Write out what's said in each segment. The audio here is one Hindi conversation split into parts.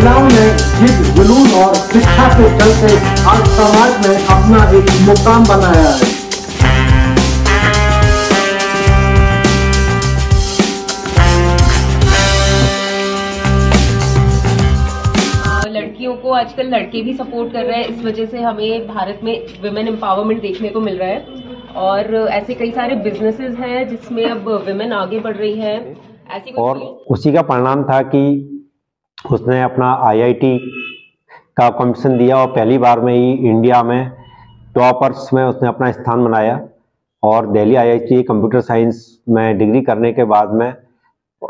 महिलाओं ने जिद जुनून और शिक्षा के चलते आज समाज में अपना एक मुकाम बनाया है। लड़कियों को आजकल लड़के भी सपोर्ट कर रहे हैं, इस वजह से हमें भारत में विमेन एम्पावरमेंट देखने को मिल रहा है और ऐसे कई सारे बिजनेसेस हैं जिसमें अब विमेन आगे बढ़ रही है। ऐसी और उसी का परिणाम था कि उसने अपना IIT का कंपटीशन दिया और पहली बार में ही इंडिया में टॉपर्स में उसने अपना स्थान बनाया और दिल्ली IIT कंप्यूटर साइंस में डिग्री करने के बाद में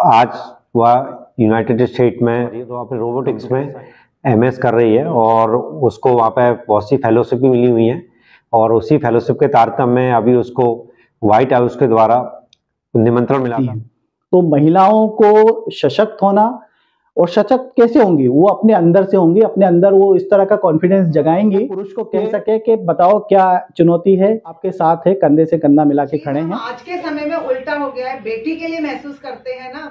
आज वह यूनाइटेड स्टेट में तो अपने रोबोटिक्स में MS कर रही है और उसको वहाँ पे बहुत सी फेलोशिप भी मिली हुई है और उसी फेलोशिप के तारतम्य में अभी उसको व्हाइट हाउस के द्वारा निमंत्रण मिला था। तो महिलाओं को सशक्त होना और सशक्त कैसे होंगी, वो अपने अंदर से होंगी, अपने अंदर वो इस तरह का कॉन्फिडेंस जगाएंगी पुरुष को कह सके कि बताओ क्या चुनौती है, आपके साथ है, कंधे से कंधा मिला के खड़े हैं। आज के समय में उल्टा हो गया है, बेटी के लिए महसूस करते हैं ना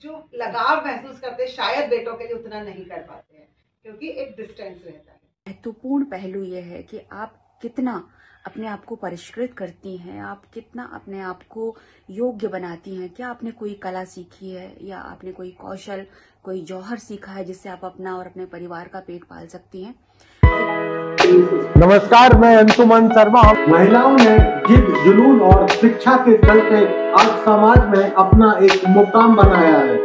जो लगाव महसूस करते, शायद बेटों के लिए उतना नहीं कर पाते हैं क्योंकि एक डिस्टेंस रहता है। महत्वपूर्ण पहलू यह है कि आप कितना अपने आप को परिष्कृत करती हैं, आप कितना अपने आप को योग्य बनाती हैं। क्या आपने कोई कला सीखी है या आपने कोई कौशल, कोई जौहर सीखा है जिससे आप अपना और अपने परिवार का पेट पाल सकती हैं। नमस्कार, मैं अंशुमन शर्मा। महिलाओं ने जिद जुनून और शिक्षा के चलते आज समाज में अपना एक मुकाम बनाया है।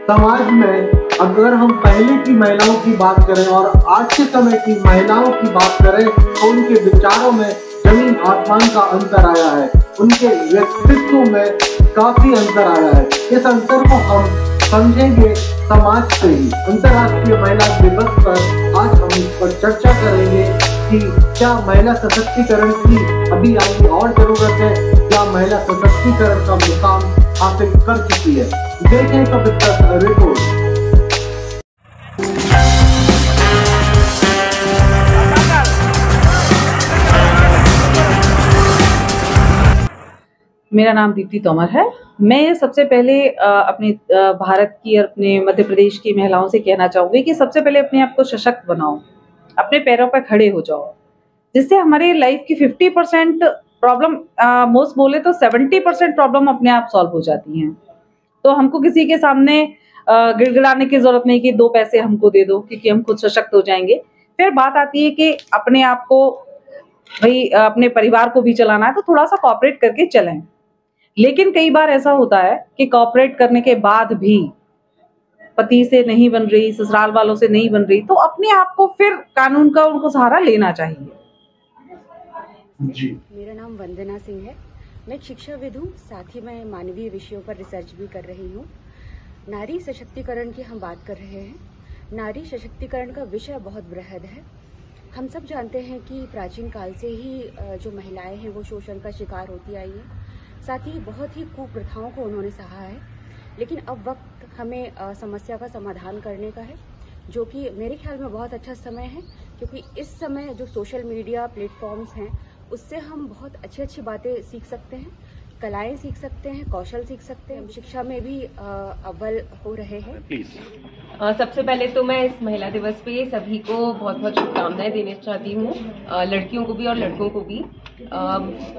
समाज में अगर हम पहले की महिलाओं की बात करें और आज के समय की महिलाओं की बात करें तो उनके विचारों में जमीन आसमान का अंतर आया है, उनके व्यक्तित्व में काफी अंतर आया है। इस अंतर को हम समझेंगे समाज से ही। अंतर्राष्ट्रीय महिला दिवस पर आज हम इस पर चर्चा करेंगे कि क्या महिला सशक्तिकरण की अभी आगे और जरूरत है, क्या महिला सशक्तिकरण का मुकाम हासिल कर चुकी है। देखें कब तक रिपोर्ट। मेरा नाम दीप्ति तोमर है। मैं सबसे पहले अपने भारत की और अपने मध्य प्रदेश की महिलाओं से कहना चाहूँगी कि सबसे पहले अपने आप को सशक्त बनाओ, अपने पैरों पर खड़े हो जाओ, जिससे हमारे लाइफ की 50% प्रॉब्लम, मोस्ट बोले तो 70% प्रॉब्लम अपने आप सॉल्व हो जाती हैं। तो हमको किसी के सामने गिड़गिड़ाने की जरूरत नहीं कि 2 पैसे हमको दे दो, क्योंकि हम खुद सशक्त हो जाएंगे। फिर बात आती है कि अपने आप को भाई अपने परिवार को भी चलाना है तो थोड़ा सा कॉपरेट करके चलें। लेकिन कई बार ऐसा होता है कि कॉपरेट करने के बाद भी पति से नहीं बन रही, ससुराल वालों से नहीं बन रही, तो अपने आप को फिर कानून का उनको सहारा लेना चाहिए। जी, मेरा नाम वंदना सिंह है। मैं एक शिक्षाविद हूँ, साथ ही मैं मानवीय विषयों पर रिसर्च भी कर रही हूँ। नारी सशक्तिकरण की हम बात कर रहे हैं। नारी सशक्तिकरण का विषय बहुत बृहद है। हम सब जानते हैं कि प्राचीन काल से ही जो महिलाएं हैं वो शोषण का शिकार होती आई हैं, साथ ही बहुत ही कुप्रथाओं को उन्होंने सहा है। लेकिन अब वक्त हमें समस्या का समाधान करने का है, जो कि मेरे ख्याल में बहुत अच्छा समय है, क्योंकि इस समय जो सोशल मीडिया प्लेटफॉर्म्स हैं उससे हम बहुत अच्छी अच्छी बातें सीख सकते हैं, कलाएं सीख सकते हैं, कौशल सीख सकते हैं, शिक्षा में भी अव्वल हो रहे हैं। सबसे पहले तो मैं इस महिला दिवस पे सभी को बहुत बहुत शुभकामनाएं देना चाहती हूँ, लड़कियों को भी और लड़कों को भी।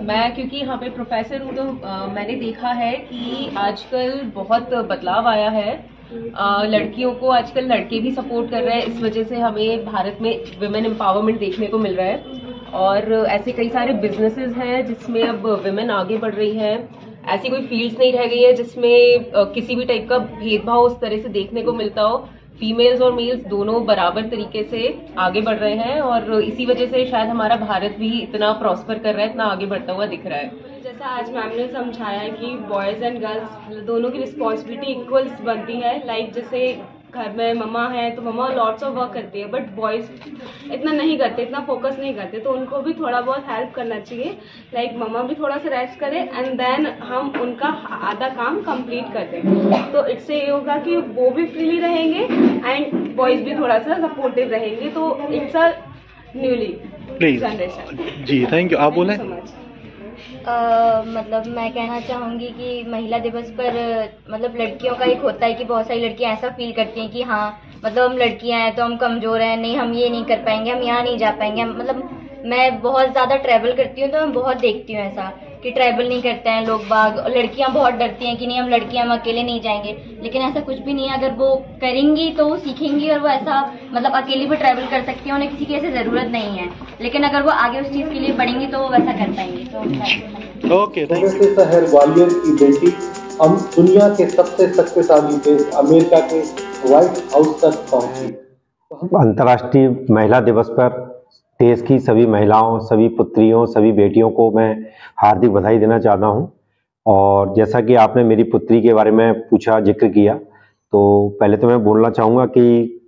मैं क्योंकि यहाँ पे प्रोफेसर हूँ तो मैंने देखा है कि आजकल बहुत बदलाव आया है। लड़कियों को आजकल लड़के भी सपोर्ट कर रहे हैं, इस वजह से हमें भारत में विमेन एम्पावरमेंट देखने को मिल रहा है और ऐसे कई सारे बिजनेसेस हैं जिसमें अब विमेन आगे बढ़ रही है। ऐसी कोई फील्ड्स नहीं रह गई है जिसमें किसी भी टाइप का भेदभाव उस तरह से देखने को मिलता हो। फीमेल्स और मेल्स दोनों बराबर तरीके से आगे बढ़ रहे हैं और इसी वजह से शायद हमारा भारत भी इतना प्रॉस्पर कर रहा है, इतना आगे बढ़ता हुआ दिख रहा है। जैसा आज मैम ने समझाया है कि बॉयज़ एंड गर्ल्स दोनों की रिस्पॉन्सिबिलिटी इक्वल्स बनती है। लाइक जैसे घर में मम्मा है तो मम्मा लॉट्स ऑफ वर्क करती है, बट बॉयज़ इतना नहीं करते, इतना फोकस नहीं करते, तो उनको भी थोड़ा बहुत हेल्प करना चाहिए। लाइक मम्मा भी थोड़ा सा रेस्ट करें एंड देन हम उनका आधा काम कंप्लीट कर दें, तो इससे ये होगा कि वो भी फ्रीली रहेंगे एंड बॉयज़ भी थोड़ा सा सपोर्टिव रहेंगे। तो इट्स अ न्यूली जनरेशन। जी थैंक यू। आप बोलें। मतलब मैं कहना चाहूँगी कि महिला दिवस पर मतलब लड़कियों का एक होता है कि बहुत सारी लड़कियां ऐसा फील करती हैं कि हाँ मतलब हम लड़कियां हैं तो हम कमजोर हैं, नहीं हम ये नहीं कर पाएंगे, हम यहाँ नहीं जा पाएंगे। मतलब मैं बहुत ज्यादा ट्रैवल करती हूँ तो मैं बहुत देखती हूँ ऐसा कि ट्रैवल नहीं करते हैं लोग बाग, लड़कियां बहुत डरती हैं कि नहीं हम लड़कियां हम अकेले नहीं जाएंगे, लेकिन ऐसा कुछ भी नहीं है। अगर वो करेंगी तो वो सीखेंगी और वो ऐसा मतलब अकेली भी ट्रैवल कर सकती हैं, उन्हें किसी की ऐसे जरूरत नहीं है, लेकिन अगर वो आगे उस चीज के लिए बढ़ेंगी तो वो वैसा कर पाएंगे। ओके, शहर ग्वालियर की बेटी हम दुनिया के सबसे शक्तिशाली देश अमेरिका के व्हाइट हाउस तक पहुंची। अंतर्राष्ट्रीय महिला दिवस पर देश की सभी महिलाओं, सभी पुत्रियों, सभी बेटियों को मैं हार्दिक बधाई देना चाहता हूं। और जैसा कि आपने मेरी पुत्री के बारे में पूछा, जिक्र किया, तो पहले तो मैं बोलना चाहूँगा कि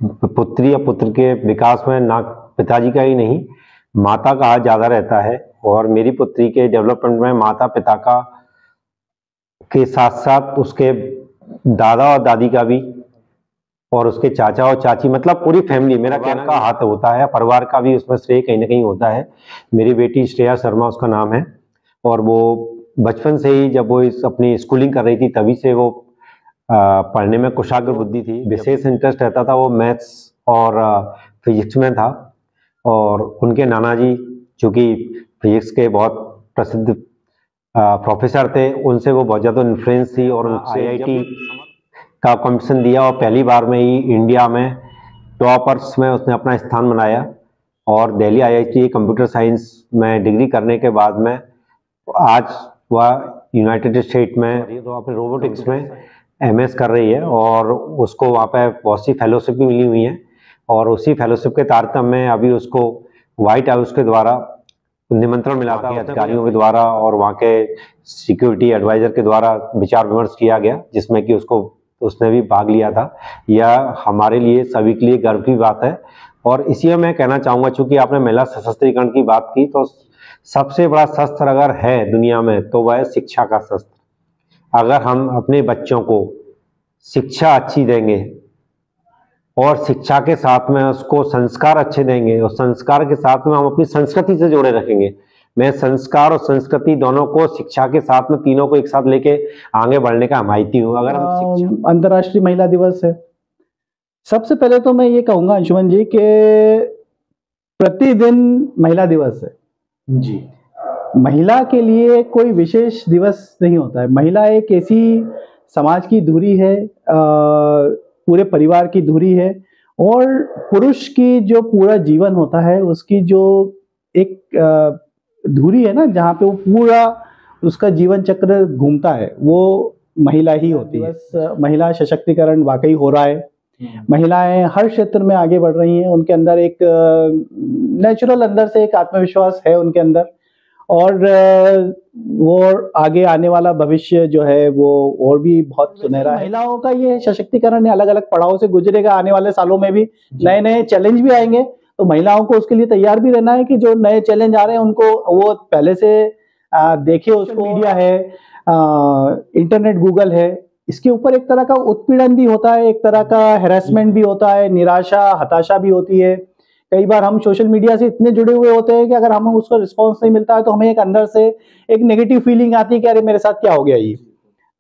पुत्री या पुत्र के विकास में ना पिताजी का ही नहीं, माता का हाथ ज़्यादा रहता है। और मेरी पुत्री के डेवलपमेंट में माता पिता का के साथ साथ उसके दादा और दादी का भी, और उसके चाचा और चाची, मतलब पूरी फैमिली, मेरा कहने का हाथ होता है। परिवार का भी उसमें श्रेय कहीं ना कहीं होता है। मेरी बेटी श्रेया शर्मा उसका नाम है, और वो बचपन से ही, जब वो अपनी स्कूलिंग कर रही थी तभी से वो पढ़ने में कुशाग्र बुद्धि थी। विशेष इंटरेस्ट रहता था वो मैथ्स और फिजिक्स में था। और उनके नाना जी, चूँकि फिजिक्स के बहुत प्रसिद्ध प्रोफेसर थे, उनसे वो बहुत ज़्यादा इन्फ्लुएंस थी। और IIT का कंपटीशन दिया और पहली बार में ही इंडिया में टॉपर्स में उसने अपना स्थान बनाया। और दिल्ली IIT कंप्यूटर साइंस में डिग्री करने के बाद में आज वह यूनाइटेड स्टेट में तो अपने रोबोटिक्स में MS कर रही है, और उसको वहाँ पे बहुत सी फेलोशिप भी मिली हुई हैं। और उसी फेलोशिप के तारतम्य में अभी उसको व्हाइट हाउस के द्वारा निमंत्रण मिला था, अधिकारियों के द्वारा और वहाँ के सिक्योरिटी एडवाइजर के द्वारा विचार विमर्श किया गया, जिसमें कि उसने भी भाग लिया था। यह हमारे लिए, सभी के लिए गर्व की बात है। और इसी में मैं कहना चाहूँगा, चूँकि आपने महिला सशक्तिकरण की बात की, तो सबसे बड़ा शस्त्र अगर है दुनिया में तो वह है शिक्षा का शस्त्र। अगर हम अपने बच्चों को शिक्षा अच्छी देंगे और शिक्षा के साथ में उसको संस्कार अच्छे देंगे, और संस्कार के साथ में हम अपनी संस्कृति से जोड़े रखेंगे। मैं संस्कार और संस्कृति दोनों को, शिक्षा के साथ में तीनों को एक साथ लेके आगे बढ़ने का हमायती हूँ। अगर हम अंतर्राष्ट्रीय महिला दिवस है, सबसे पहले तो मैं ये कहूँगा अंशुमन जी कि प्रतिदिन महिला दिवस है जी। महिला के लिए कोई विशेष दिवस नहीं होता है। महिला एक ऐसी समाज की धुरी है, पूरे परिवार की धुरी है, और पुरुष की जो पूरा जीवन होता है उसकी जो एक धुरी है ना, जहाँ पे वो पूरा उसका जीवन चक्र घूमता है, वो महिला ही होती है। महिला सशक्तिकरण वाकई हो रहा है। महिलाएं हर क्षेत्र में आगे बढ़ रही हैं। उनके अंदर एक नेचुरल अंदर से एक आत्मविश्वास है उनके अंदर, और वो आगे आने वाला भविष्य जो है वो और भी बहुत सुनहरा है। महिलाओं का ये सशक्तिकरण अलग अलग पड़ाव से गुजरेगा। आने वाले सालों में भी नए नए चैलेंज भी आएंगे, तो महिलाओं को उसके लिए तैयार भी रहना है कि जो नए चैलेंज आ रहे हैं उनको वो पहले से देखे। उसको मीडिया है, इंटरनेट, गूगल है, इसके ऊपर एक तरह का उत्पीड़न भी होता है, एक तरह का हैरेसमेंट भी होता है, निराशा, हताशा भी होती है। कई बार हम सोशल मीडिया से इतने जुड़े हुए होते हैं कि अगर हमें उसका रिस्पांस नहीं मिलता है तो हमें एक अंदर से एक नेगेटिव फीलिंग आती है कि अरे मेरे साथ क्या हो गया ये।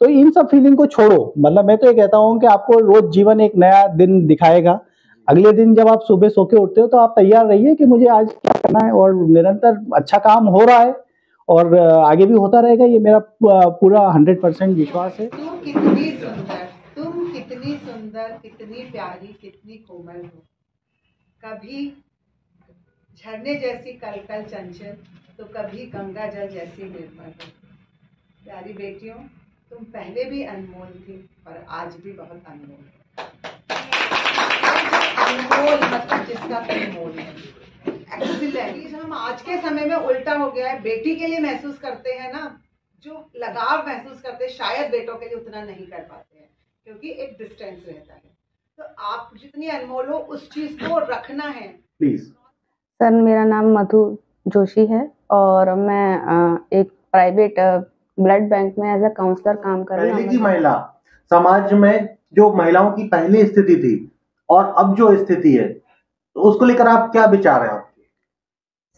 तो इन सब फीलिंग को छोड़ो। मतलब मैं तो ये कहता हूँ कि आपको रोज जीवन एक नया दिन दिखाएगा। अगले दिन जब आप सुबह सो के उठते हो तो आप तैयार रहिए कि मुझे आज क्या करना है, और निरंतर अच्छा काम हो रहा है और आगे भी होता रहेगा, ये मेरा पूरा 100% विश्वास है। तुम कितनी सुंदर, कितनी प्यारी, कितनी कोमल हो। कभी झरने जैसी कलकल चंचल, तो कभी गंगा जल जैसी निर्मल हो। प्यारी बेटियों, तुम पहले भी अनमोल थी पर आज भी बहुत अनमोल हो। अनमोल मतलब जिसका कोई मोल नहीं। एक्सीलेंट। हम आज के समय में उल्टा हो गया है। बेटी के लिए महसूस करते हैं ना, जो लगाव महसूस करते हैं, शायद बेटों के लिए उतना नहीं कर पाते हैं, क्योंकि एक डिस्टेंस रहता है। तो आप जितनी अनमोल हो उस चीज को रखना है प्लीज। सर, मेरा नाम मधु जोशी है और मैं एक प्राइवेट ब्लड बैंक में एज अ काउंसलर काम कर रही हूँ। पहले की महिला समाज में जो महिलाओं की पहली स्थिति थी और अब जो स्थिति है, तो उसको लेकर आप क्या विचार है आपके?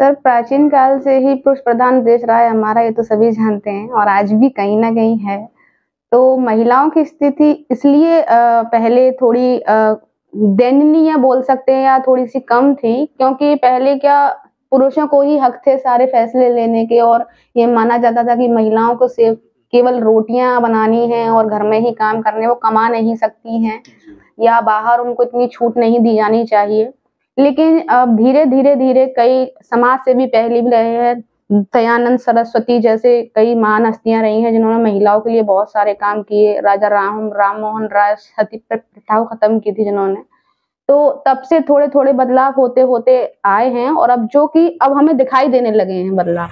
सर, प्राचीन काल से ही पुरुष प्रधान देश रहा है हमारा, ये तो सभी जानते हैं, और आज भी कहीं ना कहीं है। तो महिलाओं की स्थिति इसलिए पहले थोड़ी दयनीय बोल सकते हैं या थोड़ी सी कम थी, क्योंकि पहले क्या पुरुषों को ही हक थे सारे फैसले लेने के, और ये माना जाता था कि महिलाओं को सिर्फ केवल रोटियां बनानी है और घर में ही काम करने, वो कमा नहीं सकती हैं या बाहर उनको इतनी छूट नहीं दी जानी चाहिए। लेकिन अब धीरे धीरे धीरे कई समाज से भी पहले भी रहे हैं, दयानंद सरस्वती जैसे कई महान हस्तियां रही हैं जिन्होंने महिलाओं के लिए बहुत सारे काम किए। राजा राम मोहन राय सती प्रथा को खत्म की थी जिन्होंने। तो तब से थोड़े थोड़े बदलाव होते होते आए हैं, और अब जो कि अब हमें दिखाई देने लगे हैं बदलाव।